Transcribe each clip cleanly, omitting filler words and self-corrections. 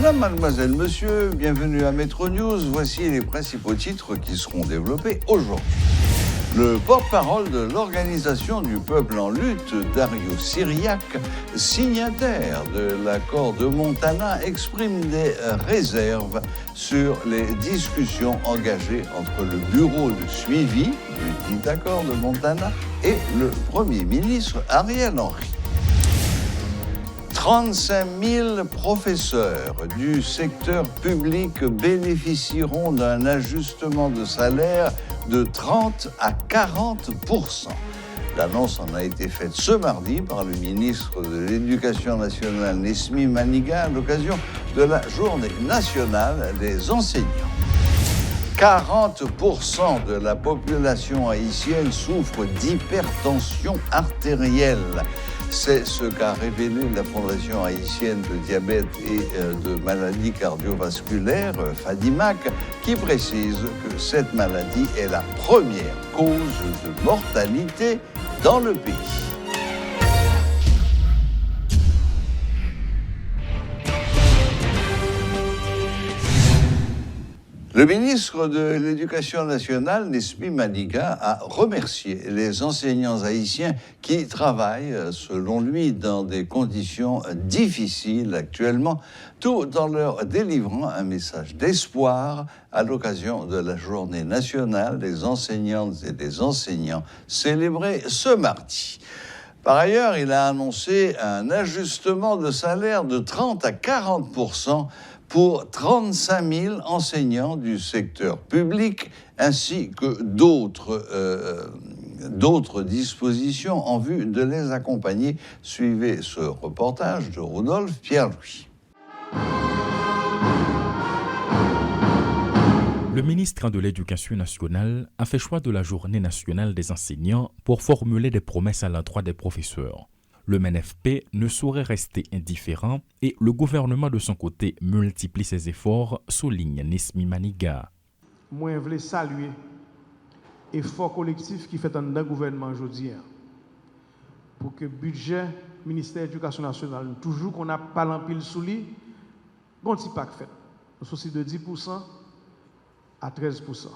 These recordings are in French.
Madame, mademoiselle, monsieur, bienvenue à Metro News. Voici les principaux titres qui seront développés aujourd'hui. Le porte-parole de l'Organisation du peuple en lutte, Dario Siriac, signataire de l'accord de Montana, exprime des réserves sur les discussions engagées entre le bureau de suivi du dit accord de Montana et le Premier ministre Ariel Henry. 35 000 professeurs du secteur public bénéficieront d'un ajustement de salaire de 30 à 40%. L'annonce en a été faite ce mardi par le ministre de l'Éducation nationale, Nesmi Maniga, à l'occasion de la Journée nationale des enseignants. 40% de la population haïtienne souffre d'hypertension artérielle. C'est ce qu'a révélé la Fondation haïtienne de diabète et de maladies cardiovasculaires, FADIMAC, qui précise que cette maladie est la première cause de mortalité dans le pays. Le ministre de l'Éducation nationale, Nesmi Maniga, a remercié les enseignants haïtiens qui travaillent, selon lui, dans des conditions difficiles actuellement, tout en leur délivrant un message d'espoir à l'occasion de la Journée nationale des enseignantes et des enseignants célébrée ce mardi. Par ailleurs, il a annoncé un ajustement de salaire de 30 à 40% pour 35 000 enseignants du secteur public, ainsi que d'autres dispositions en vue de les accompagner. Suivez ce reportage de Rodolphe Pierre-Louis. Le ministre de l'Éducation nationale a fait choix de la Journée nationale des enseignants pour formuler des promesses à l'endroit des professeurs. Le MNFP ne saurait rester indifférent et le gouvernement de son côté multiplie ses efforts, souligne Nesmi Maniga. Moi, je voulais saluer l'effort collectif qui fait dans le gouvernement aujourd'hui pour que le budget du ministère de l'Éducation nationale, toujours qu'on n'a pas l'empile sous lui, bon, c'est pas fait. Nous sommes de 10% à 13%.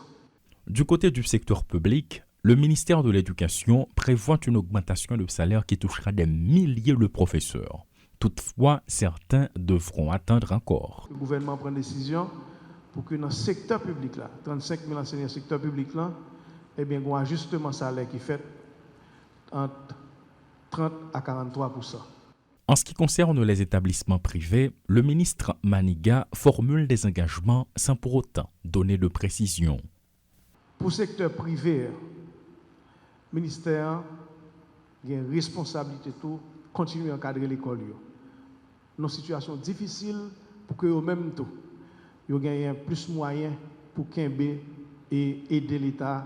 Du côté du secteur public, le ministère de l'Éducation prévoit une augmentation de salaire qui touchera des milliers de professeurs. Toutefois, certains devront attendre encore. Le gouvernement prend une décision pour que dans le secteur public, 35 000 enseignants dans le secteur public, eh bien, il y a un ajustement salaire qui fait entre 30 à 43%. En ce qui concerne les établissements privés, le ministre Maniga formule des engagements sans pour autant donner de précision. Pour le secteur privé, le ministère a une responsabilité de continuer à encadrer l'école. Dans une situation difficile pour que eux-mêmes aient plus de moyens pour qu'aider et aider l'État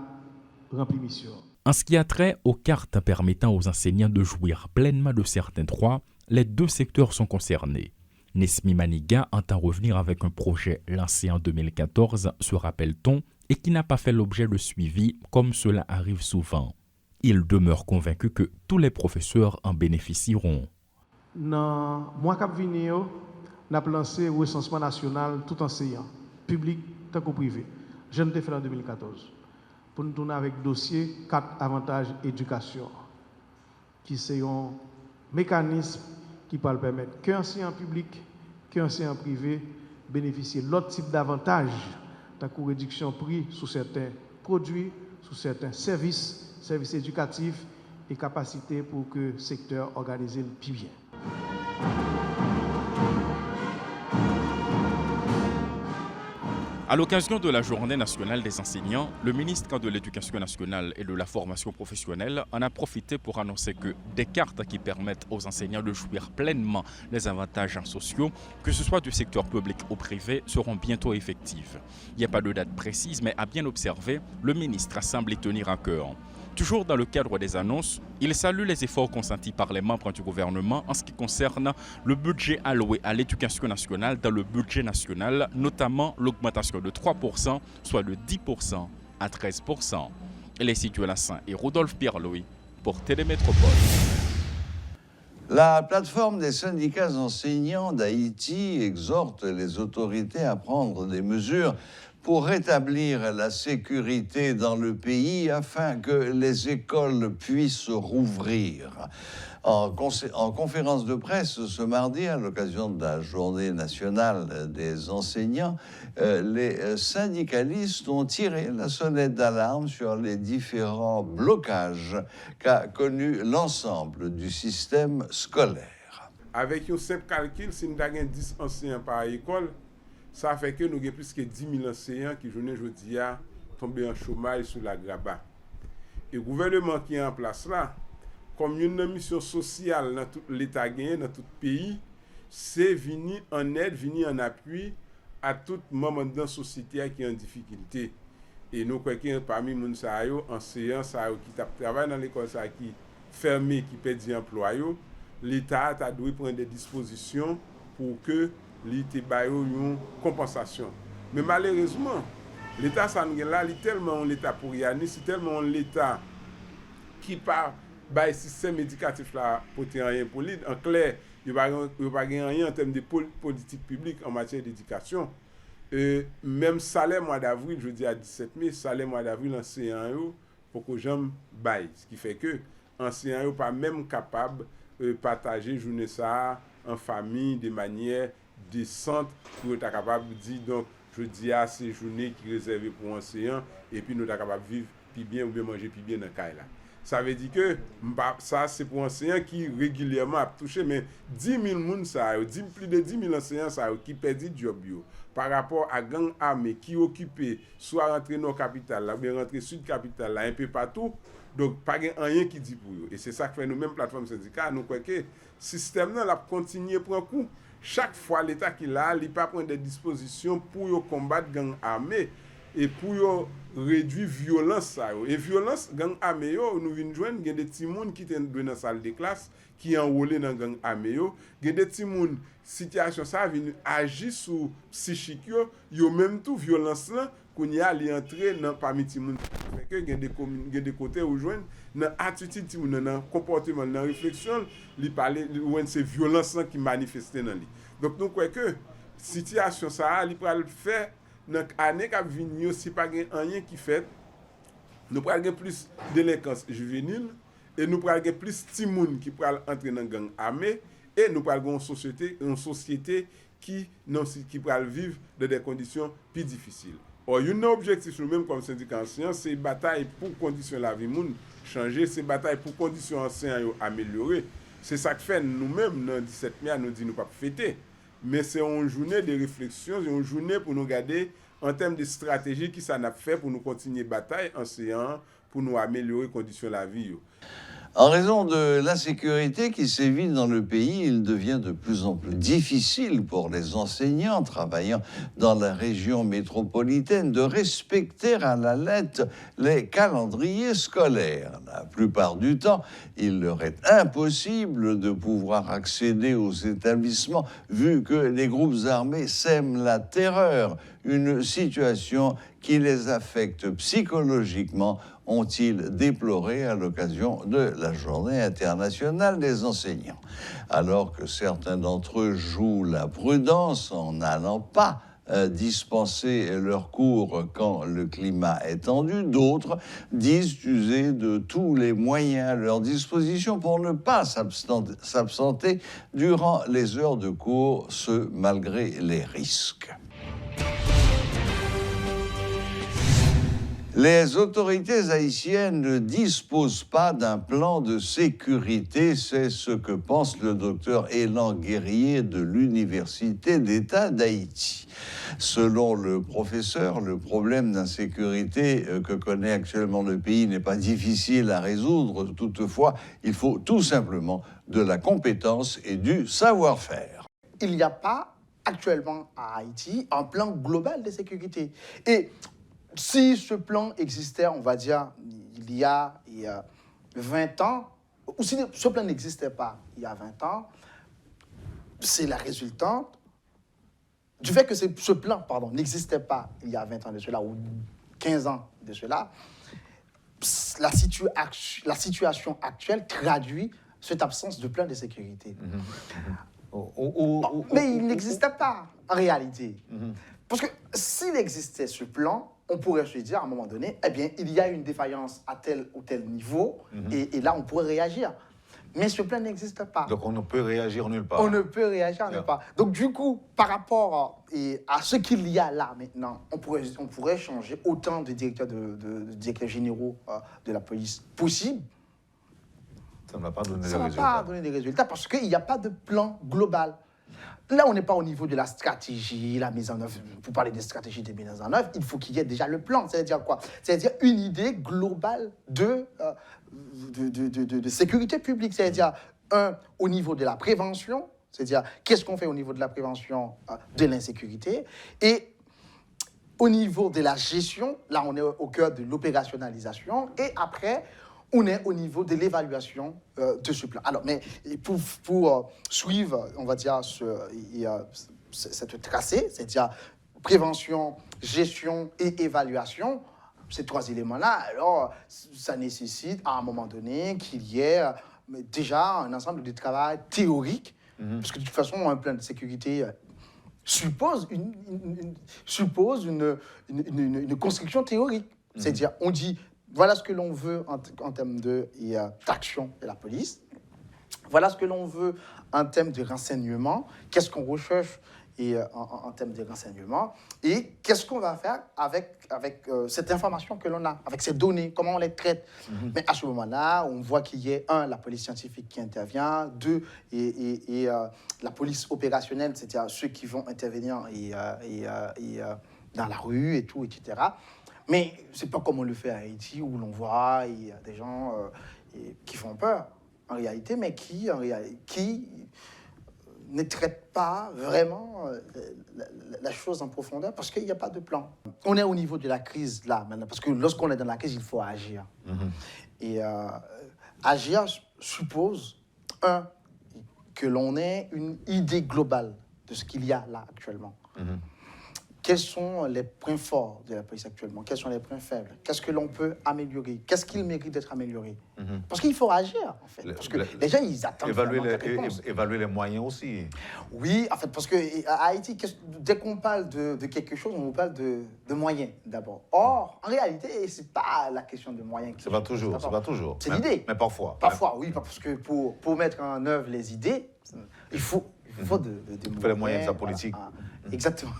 à remplir mission. En ce qui a trait aux cartes permettant aux enseignants de jouir pleinement de certains droits, les deux secteurs sont concernés. Nesmi Maniga entend revenir avec un projet lancé en 2014, se rappelle-t-on, et qui n'a pas fait l'objet de suivi comme cela arrive souvent. Il demeure convaincu que tous les professeurs en bénéficieront. Dans le mois qui vient, on a lancé le recensement national tout enseignant, public tant que privé. Je l'ai fait en 2014. Pour nous tourner avec le dossier 4 avantages éducation, qui c'est un mécanisme qui peut permettre qu'un enseignant public, qu'un enseignant privé bénéficient de l'autre type d'avantages, tant que réduction de prix sur certains produits, sur certains services éducatifs et capacité pour que le secteur organise le plus bien. À l'occasion de la Journée nationale des enseignants, le ministre de l'Éducation nationale et de la formation professionnelle en a profité pour annoncer que des cartes qui permettent aux enseignants de jouir pleinement des avantages sociaux, que ce soit du secteur public ou privé, seront bientôt effectives. Il n'y a pas de date précise, mais à bien observer, le ministre semble y tenir à cœur. Toujours dans le cadre des annonces, il salue les efforts consentis par les membres du gouvernement en ce qui concerne le budget alloué à l'éducation nationale dans le budget national, notamment l'augmentation de 3%, soit de 10% à 13%. Les Situé Lassin et Rodolphe Pierre-Louis pour Télémétropole. La plateforme des syndicats enseignants d'Haïti exhorte les autorités à prendre des mesures pour rétablir la sécurité dans le pays afin que les écoles puissent rouvrir. En conférence de presse ce mardi, à l'occasion de la Journée nationale des enseignants, les syndicalistes ont tiré la sonnette d'alarme sur les différents blocages qu'a connu l'ensemble du système scolaire. Avec un simple calcul, si nous avons 10 enseignants par école, ça fait que nous avons plus que 10 000 enseignants qui, aujourd'hui, tombé en chômage sur la graba. Et le gouvernement qui est en place là, comme une mission sociale dans tout l'État gagné, dans tout le pays, c'est venir en aide, venir en appui à tout moment dans la société qui est en difficulté. Et nous, parmi les enseignants qui travaillent dans l'école, qui fermé, qui perdent l'emploi, l'État a dû prendre des dispositions pour que l'État ait une compensation. Mais malheureusement, l'État là, est tellement l'État pour y aller, c'est tellement l'État qui part le système éducatif là pour rien pour lui. En clair, il n'y a pas rien en termes de politique publique en matière d'éducation. Même salaire mois d'avril, je dis à 17 000, salaire mois d'avril, enseignant pour que j'aime bail. Ce qui fait que enseignant n'est pas même capable de partager journée ça en famille de manière décente pour être capable de dire donc je dis à ces journées qui sont réservées pour enseignants et puis nous sommes capables de vivre plus bien ou bien manger plus bien dans le cas là. Ça veut dire que ça c'est pour enseignants qui régulièrement a touché mais 10 000 personnes ça plus de 10 000 enseignants ça qui perdent job yo par rapport à gang armé qui occupé soit rentrer dans capitale là bien rentrer sud capitale là un peu partout. Donc, pas rien qui dit pour eux. Et c'est ça que fait nous-mêmes, plateforme syndicale, nous croyons que le système là continue à prendre coup. Chaque fois, l'État qui là, il pas prendre des dispositions pour combattre gang armé et pour réduire violence ça. Et violence gang armé nous venons joindre des petits monde qui étaient dans la salle de classe qui enrôlé dans gang armé des petits monde situation ça vient agir sur psychique yo même tout violence là qu'on y a li entrer dans parmi ti moun que il y a des côtés où joindre dans attitude ti moun dans comportement dans réflexion li parler ou c'est violence qui manifester dans lui. Donc nous croyons que situation ça li pral faire dans année qui venir si pas rien qui fait nous pral gen plus délinquance juvénile et nous pral gen plus ti moun qui pral entrer dans gang armé et nous pral gen une société qui pral vivre dans des conditions plus difficiles. Or, un objectif nous-mêmes comme syndicat enseignant, c'est bataille pour conditions la vie moun changer, c'est bataille pour conditions enseignants améliorer. C'est ça que fait nous-mêmes dans 17 mai, nous dit nous pas fêter. Mais c'est une journée de réflexion, c'est une journée pour nous garder en termes de stratégie qui ça n'a fait pour nous continuer bataille enseignant pour nous améliorer les conditions de la vie. En raison de l'insécurité qui sévit dans le pays, il devient de plus en plus difficile pour les enseignants travaillant dans la région métropolitaine de respecter à la lettre les calendriers scolaires. La plupart du temps, il leur est impossible de pouvoir accéder aux établissements vu que les groupes armés sèment la terreur, une situation qui les affecte psychologiquement, ont-ils déploré à l'occasion de la Journée internationale des enseignants. Alors que certains d'entre eux jouent la prudence en n'allant pas dispenser leurs cours quand le climat est tendu, d'autres disent user de tous les moyens à leur disposition pour ne pas s'absenter durant les heures de cours, ce malgré les risques. Les autorités haïtiennes ne disposent pas d'un plan de sécurité, c'est ce que pense le docteur Elan Guerrier de l'Université d'État d'Haïti. Selon le professeur, le problème d'insécurité que connaît actuellement le pays n'est pas difficile à résoudre. Toutefois, il faut tout simplement de la compétence et du savoir-faire. Il n'y a pas actuellement à Haïti un plan global de sécurité. Et si ce plan existait, on va dire, il y a 20 ans, ou si ce plan n'existait pas il y a 20 ans, c'est la résultante du fait que ce plan n'existait pas il y a 20 ans de cela, ou 15 ans de cela. La situation actuelle traduit cette absence de plan de sécurité. Mais il n'existait pas en réalité. Parce que s'il existait ce plan, on pourrait se dire à un moment donné, eh bien, il y a une défaillance à tel ou tel niveau, et là, on pourrait réagir. Mais ce plan n'existe pas. Donc on ne peut réagir nulle part. On ne peut réagir nulle part. Donc du coup, par rapport à ce qu'il y a là maintenant, on pourrait changer autant de directeurs, de directeurs généraux de la police possible. Ça ne va pas donner des Ça ne va résultats. pas donner des résultats parce qu'il n'y a pas de plan global. Là, on n'est pas au niveau de la stratégie, la mise en œuvre. Pour parler des stratégies de mise en œuvre, il faut qu'il y ait déjà le plan. C'est-à-dire quoi? C'est-à-dire une idée globale de sécurité publique. C'est-à-dire, au niveau de la prévention, c'est-à-dire qu'est-ce qu'on fait au niveau de la prévention de l'insécurité, et au niveau de la gestion, là, on est au cœur de l'opérationnalisation, et après, on est au niveau de l'évaluation de ce plan. Alors, mais pour suivre, on va dire, cette tracée, c'est-à-dire prévention, gestion et évaluation, ces trois éléments-là, alors, ça nécessite, à un moment donné, qu'il y ait déjà un ensemble de travail théorique, parce que de toute façon, un plan de sécurité suppose une construction théorique. C'est-à-dire, on dit, voilà ce que l'on veut en termes d'action de la police. Voilà ce que l'on veut en termes de renseignement. Qu'est-ce qu'on recherche en termes de renseignement? Et qu'est-ce qu'on va faire avec cette information que l'on a, avec ces données, comment on les traite? Mais à ce moment-là, on voit qu'il y a, la police scientifique qui intervient, deux, et la police opérationnelle, c'est-à-dire ceux qui vont intervenir dans la rue et tout, etc. Mais c'est pas comme on le fait à Haïti, où l'on voit il y a des gens qui font peur, en réalité, mais qui ne traitent pas vraiment la chose en profondeur, parce qu'il n'y a pas de plan. On est au niveau de la crise, là, maintenant, parce que lorsqu'on est dans la crise, il faut agir. Et agir suppose, que l'on ait une idée globale de ce qu'il y a là, actuellement. Quels sont les points forts de la police actuellement? Quels sont les points faibles? Qu'est-ce que l'on peut améliorer? Qu'est-ce qu'il mérite d'être amélioré? Parce qu'il faut agir, en fait. Parce que les gens, ils attendent évaluer les moyens aussi. Oui, en fait, parce qu'à Haïti, dès qu'on parle de quelque chose, on nous parle de moyens, d'abord. Or, en réalité, ce n'est pas la question de moyens. C'est pas toujours. C'est l'idée. Mais parfois. Parfois, oui, parce que pour mettre en œuvre les idées, il faut les moyens de sa politique. Exactement.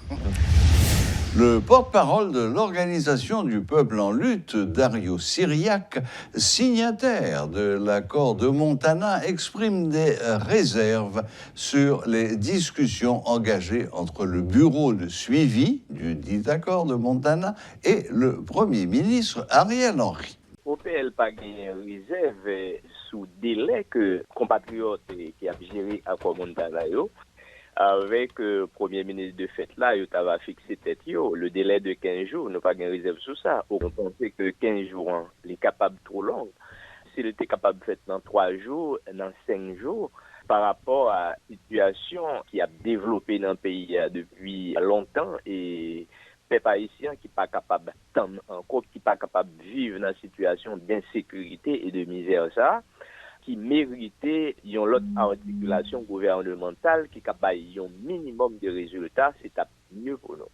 Le porte-parole de l'Organisation du peuple en lutte, Dario Syriac, signataire de l'accord de Montana, exprime des réserves sur les discussions engagées entre le bureau de suivi du dit accord de Montana et le Premier ministre Ariel Henry. OPL pas gagné réserve sous délai que compatriotes qui a géré l'accord Montana avec le Premier ministre de fait là, il a fixé tête le délai de 15 jours, nous pas gagné réserve sur ça. On pensait que 15 jours, il est capable trop long. S'il était capable de faire dans 3 jours, dans 5 jours, par rapport à la situation qui a développé dans le pays depuis longtemps et peuple haïtien qui n'est pas capable d'attendre encore, qui n'est pas capable de vivre dans une situation d'insécurité et de misère, ça, qui méritait une autre articulation gouvernementale qui capable un minimum de résultats, c'est mieux pour nous.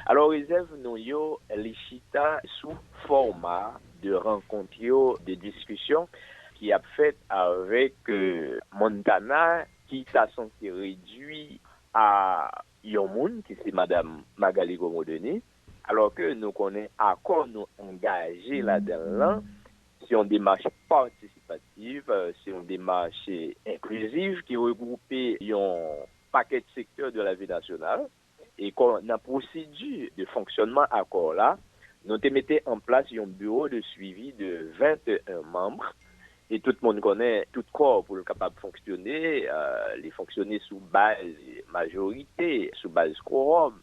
Alors, réserve nous les chita sous format de rencontres, de discussions qui a fait avec Montana, qui t'a censé réduit à Yomoun, qui c'est Madame Magali Gomodeni, alors que nous connaissons accord nous engagés là-dedans, c'est une démarche participative, c'est une démarche inclusive qui regroupe un paquet de secteurs de la vie nationale. Et quand on a procédure de fonctionnement accord là, nous avons mis en place un bureau de suivi de 21 membres. Et tout le monde connaît tout corps pour le capable de fonctionner, les fonctionner sous base majorité, sous base quorum.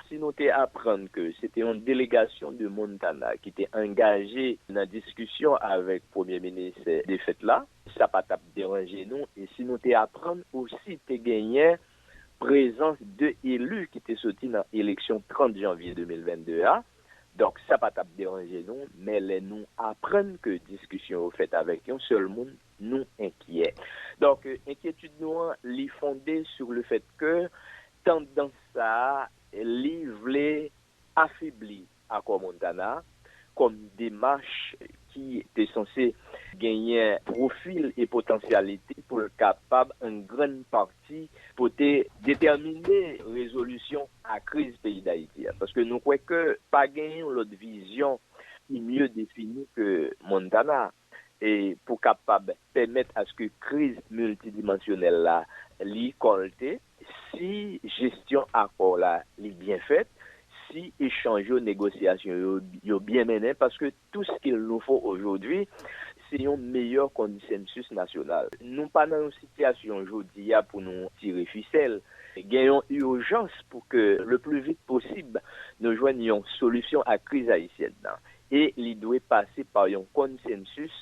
Si nous apprendre que c'était une délégation de Montana qui était engagée dans la discussion avec le Premier ministre des fêtes là, ça n'a pas dérangé nous. Et si nous apprendre aussi que gagné présence de élus qui étaient sortis dans l'élection 30 janvier 2022. Donc, ça n'a pas dérangé nous, mais nous apprendre que discussion faite avec un seul monde, nous inquiets. Donc, inquiétude nous est fondée sur le fait que tendance ça, li voulait affaiblir l'accord Montana comme démarche qui était censée gagner profil et potentialité pour être capable en grande partie pour déterminer résolution à la crise pays d'Haïti. Parce que nous croyons que pas gagner l'autre vision qui est mieux définie que Montana et pour capable permettre à ce que crise multidimensionnelle là li colté si gestion accord là li bien faite si échange négociation yo bien mené parce que tout ce qu'il nous faut aujourd'hui c'est un meilleur consensus national. Nous pas dans une situation aujourd'hui pour nous tirer ficelle. Gagnons urgence pour que le plus vite possible nous joignions une solution à la crise haïtienne. Et il doit passer par un consensus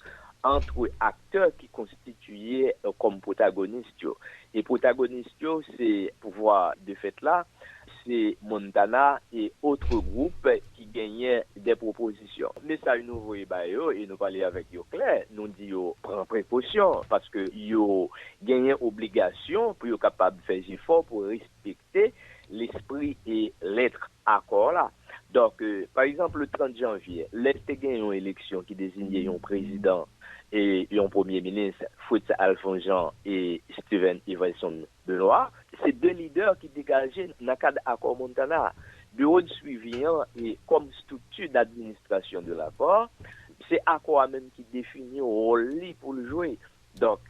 entre acteurs qui constituaient comme protagonistes. Et protagonistes, c'est pouvoir de fait là, c'est Montana et autres groupes qui gagnaient des propositions. Mais ça, nous voyons et nous parlons avec eux clair. Nous disons prends précaution parce que ils gagnent obligation pour être capable de faire des efforts pour respecter l'esprit et l'être accord là. Donc, par exemple, le 30 janvier, l'Est a gagné une élection qui désignait un président et un premier ministre, Fritz Alphonse et Steven Iverson Benoît. C'est deux leaders qui dégageaient dans le cadre de l'accord Montana. Bureau de suivi et comme structure d'administration de l'accord, c'est l'accord même qui définit le rôle pour le jouer. Donc,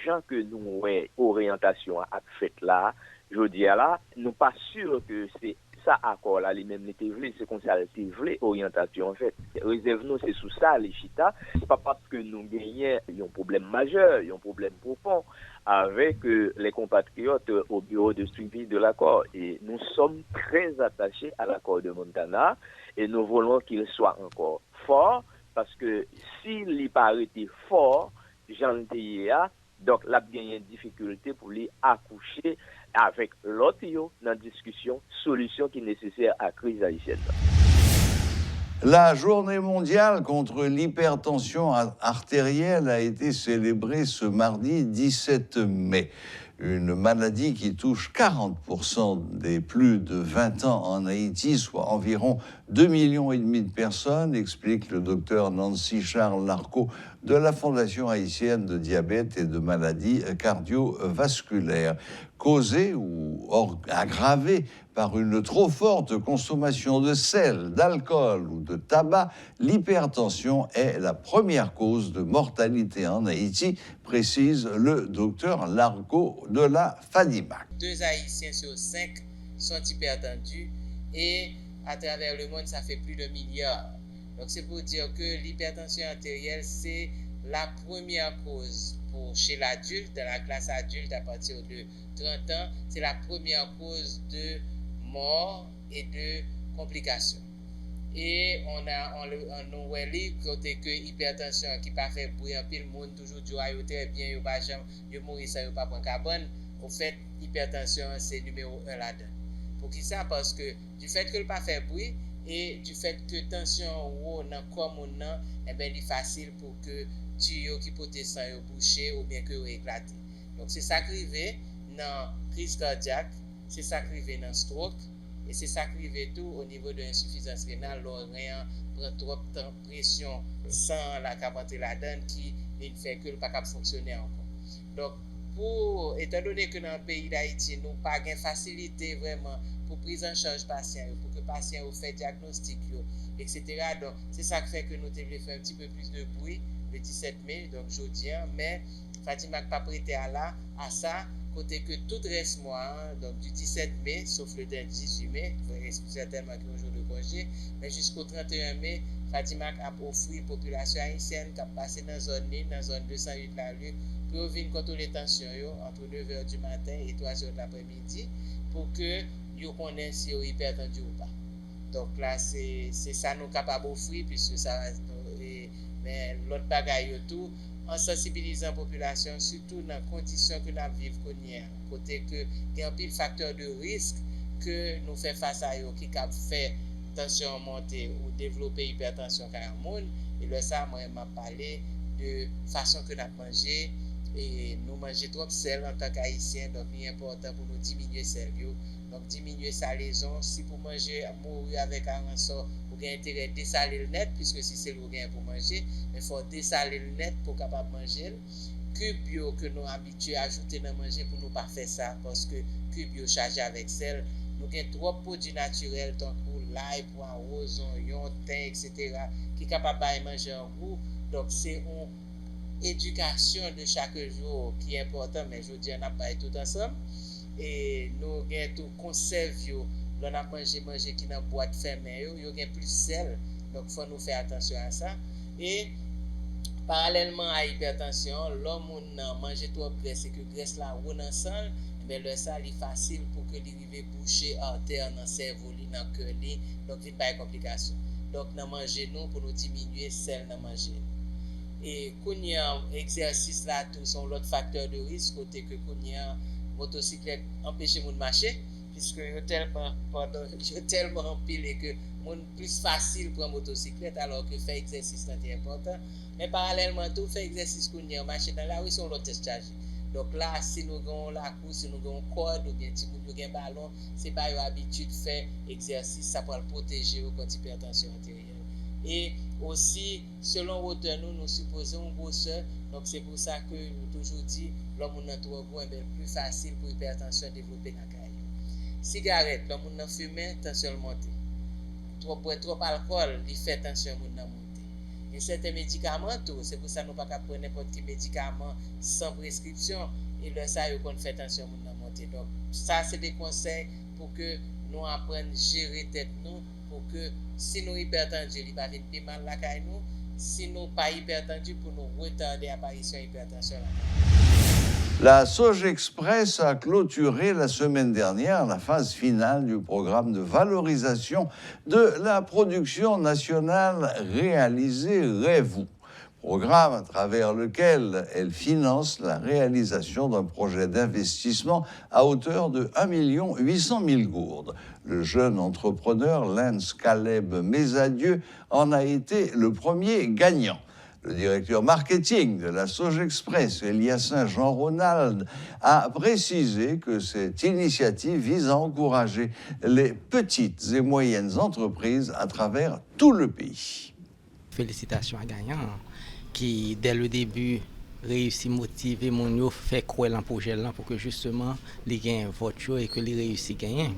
gens que nous avons orientation à fait là, je dis là, nous pas sûr que c'est ça accord là, les mêmes l'étaient vlés, c'est comme ça l'étaient vlés, orientation en fait. Réserve nous, c'est sous ça, les chita, c'est pas parce que nous gagnons, il y a un problème majeur, il y a un problème profond avec les compatriotes au bureau de suivi de l'accord. Et nous sommes très attachés à l'accord de Montana et nous voulons qu'il soit encore fort parce que s'il n'est pas arrêté fort, j'en ai donc la gagné une difficulté pour lui accoucher avec l'autre dans la discussion, solution qui est nécessaire à la crise haïtienne. La journée mondiale contre l'hypertension artérielle a été célébrée ce mardi 17 mai. Une maladie qui touche 40% des plus de 20 ans en Haïti, soit environ 2,5 millions de personnes, explique le docteur Nancy Charles Larco de la Fondation haïtienne de diabète et de maladies cardiovasculaires. Causée ou aggravée par une trop forte consommation de sel, d'alcool ou de tabac, l'hypertension est la première cause de mortalité en Haïti, précise le docteur Larco de la FADIMAC. 2 Haïtiens sur 5 sont hypertendus et à travers le monde, ça fait plus de milliards. Donc c'est pour dire que l'hypertension artérielle, c'est la première cause chez l'adulte, dans la classe adulte à partir de 30 ans, c'est la première cause de mort et de complications. Et on nous dit côté que l'hypertension qui pas fait bruit en pile monde toujours dit très bien yo pas jamais yo mourir ça yo pas prendre carbone. Au fait l'hypertension c'est numéro 1 là-dedans. Pour qui ça parce que du fait que le pas fait bruit et du fait que tension haut dans corps mon nan et ben il est facile pour que tuyau qui porte sang yo bouché ou bien que yo éclaté. Donc c'est ça qui arrive dans crise cardiaque, c'est ça qui arrive dans stroke. Et c'est ça qui arrive tout au niveau de l'insuffisance rénale, l'orient prend trop de pression sans la capacité la donne qui ne fait que le pas capable fonctionner encore. Donc, étant donné que dans le pays d'Haïti, nous n'avons pas de facilité vraiment pour prise en charge patient, pour que le patient fait diagnostic, etc. Donc, c'est ça qui fait que nous devons faire un petit peu plus de bruit le 17 mai, donc jeudi, mais Fatima n'a pas prêté à ça. Côté que tout reste mois, donc du 17 mai, sauf le 18 mai, certainement qu'il y a un jour de congé, mais jusqu'au 31 mai, Fatima a offert à la population haïtienne qui a passé dans la zone 208 la rue, pour venir contrôler les tensions entre 9h du matin et 3h de l'après-midi, pour que vous connaissent si vous êtes hypertendu ou pas. Donc là, c'est ça nous capable d'offrir, puisque ça, mais l'autre bagaille tout, en sensibilisant la population, surtout dans les conditions que nous vivons, côté que il y a un pile facteur de risque que nous faisons face à eux, qui cap fait tension monter ou développer hypertension car monde et là ça moi m'a parlé de façon que nous mangeons. Et nous mangeons trop de sel en tant qu'haïtiens, donc il est important pour nous diminuer sel. Donc diminuer salaison, si pour manger, mourir avec un rançon, vous avez intérêt à dessaler le net, puisque si c'est le gain pour manger, mais il faut dessaler le net pour capable manger. Cube bio que nous habitués à ajouter dans manger pour nous pas faire ça, parce que cube bio chargé avec sel, nous avons trop de produits naturels, tant que l'ail, poireaux, oignons, thym, etc., qui sont capables de manger en goût. Donc c'est une éducation de chaque jour qui est importante, mais je dis on a pas tout ensemble. Et nous avons tout conserve, nous avons manger qui dans boîte fermée, il y a plus sel, donc il faut nous faire attention à ça. Et parallèlement à l'hypertension, l'homme mange trop de graisse et que graisse là roule ensemble, mais le ça est facile pour que l'arrivée boucher artère dans le cerveau, dans le cœur, donc il n'y a pas de complications. Donc nous manger nous pour nous diminuer sel dans manger. Et quand il y a exercice là, tout sont l'autre facteur de risque, côté que quand il y a motocyclette empêcher de marcher, puisque il tellement empilé que c'est plus facile pour une motocyclette alors que faire exercice c'est important. Mais parallèlement tout faire exercice qu'on y a marcher dans la rue sont l'autre chargé. Donc là si nous avons la course, si nous avons corde ou bien si nous avons un ballon, c'est pas une habitude de faire exercice, ça peut le protéger contre l'hypertension artérielle. Et aussi selon hauteur nous supposons une grosseur, donc c'est pour ça que nous toujours dit l'homme n'a trop gros est plus facile pour l'hypertension développer la caille. Cigarette, l'homme n'a fumé, tension montée. Trop alcool, il fait tension monter. Et certains médicaments, c'est pour ça que nous ne pouvons pas prendre n'importe quel médicament sans prescription. Et là, ça, il faut faire tension monter. Donc, ça, c'est des conseils pour que nous apprenions à gérer tête nous, pour que si nous hypertendus, il va venir plus mal la caille nous. Si nous pas hypertendus, pour nous retarder l'apparition de l'hypertension. La Sogexpress a clôturé la semaine dernière la phase finale du programme de valorisation de la production nationale réalisée REVOU, programme à travers lequel elle finance la réalisation d'un projet d'investissement à hauteur de 1 800 000 gourdes. Le jeune entrepreneur Lance Caleb Mesadieu en a été le premier gagnant. Le directeur marketing de la Sogexpress, Eliassin Jean-Ronald, a précisé que cette initiative vise à encourager les petites et moyennes entreprises à travers tout le pays. Félicitations à gagnant qui, dès le début, réussit à motiver mon yo fait croire dans le projet là pour que justement les gagnent vote et que les réussissent à gagner.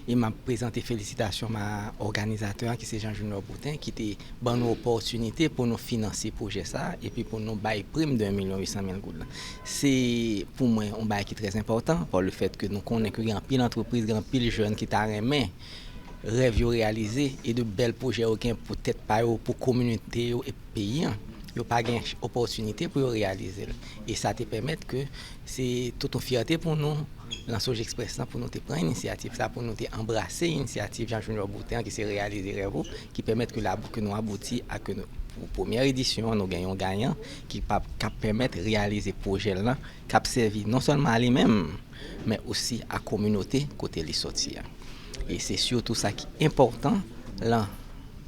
Il m'a présenté félicitations à ma organisateur qui c'est Jean-Junior Boutin qui était bonne opportunité pour nous financer le projet ça et puis pour nous bailler prime de 1 800 000 gourdes. C'est pour moi un bail qui est très important par le fait que nous connaissons que grand pile d'entreprises, grand pile jeunes qui t'a remis rêve réalisé et de belles projets aucun peut-être pas pour communauté et pays. Il n'y a pas d'opportunité pour réaliser. Et ça te permet que c'est toute une fierté pour nous, dans Sogexpress, pour nous prendre l'initiative, pour nous embrasser l'initiative Jean-Junior Boutin qui s'est réalisé, qui permet que nous aboutissions à que pour la première édition, nous gagnons gagnant, qui permet de réaliser ce projet-là, qui a servi non seulement à lui-même, mais aussi à la communauté côté les sortir. Et c'est surtout ça qui est important là.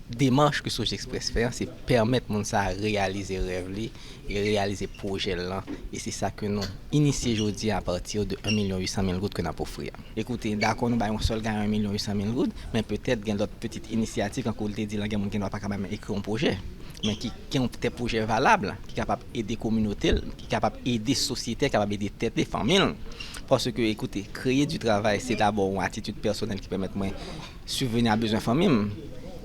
Démarche que Sogexpress fait, c'est permettre aux gens de réaliser le rêve et réaliser le projet là. Et c'est ça que nous initions aujourd'hui à partir de 1 800 000 gourdes que nous avons offert. Écoutez, d'accord, nous avons seul gagné 1 800 000 gourdes, mais peut-être qu'il y a d'autres petites initiatives, quand on dit qu'il y a des gens qui ne doivent pas écrire un projet, mais qui ont des projets valables, qui sont capables d'aider la communauté, qui sont capables d'aider la société, qui sont capables d'aider tête des familles. Parce que, écoutez, créer du travail, c'est d'abord une attitude personnelle qui permet de subvenir à besoin de famille.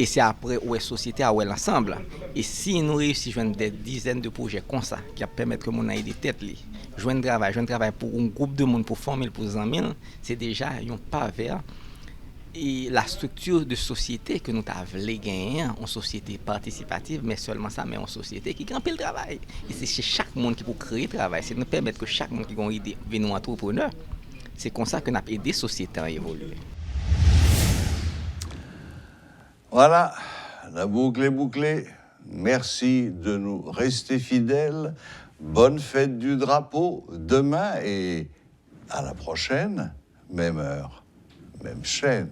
Et c'est après où est la société, où est l'ensemble. Et si nous réussissons à joindre des dizaines de projets comme ça, qui permettent que nous ayons des têtes, joindre travail pour un groupe de monde, pour former, pour 100 000, c'est déjà un pas vers et la structure de société que nous avons gagné, une société participative, mais seulement ça, mais une société qui gagne le travail. Et c'est chez chaque monde qui peut créer le travail. C'est nous permettre que chaque monde qui a une idée devienne entrepreneur. C'est comme ça que nous avons aidé la société à évoluer. Voilà, la boucle est bouclée. Merci de nous rester fidèles. Bonne fête du drapeau demain et à la prochaine, même heure, même chaîne.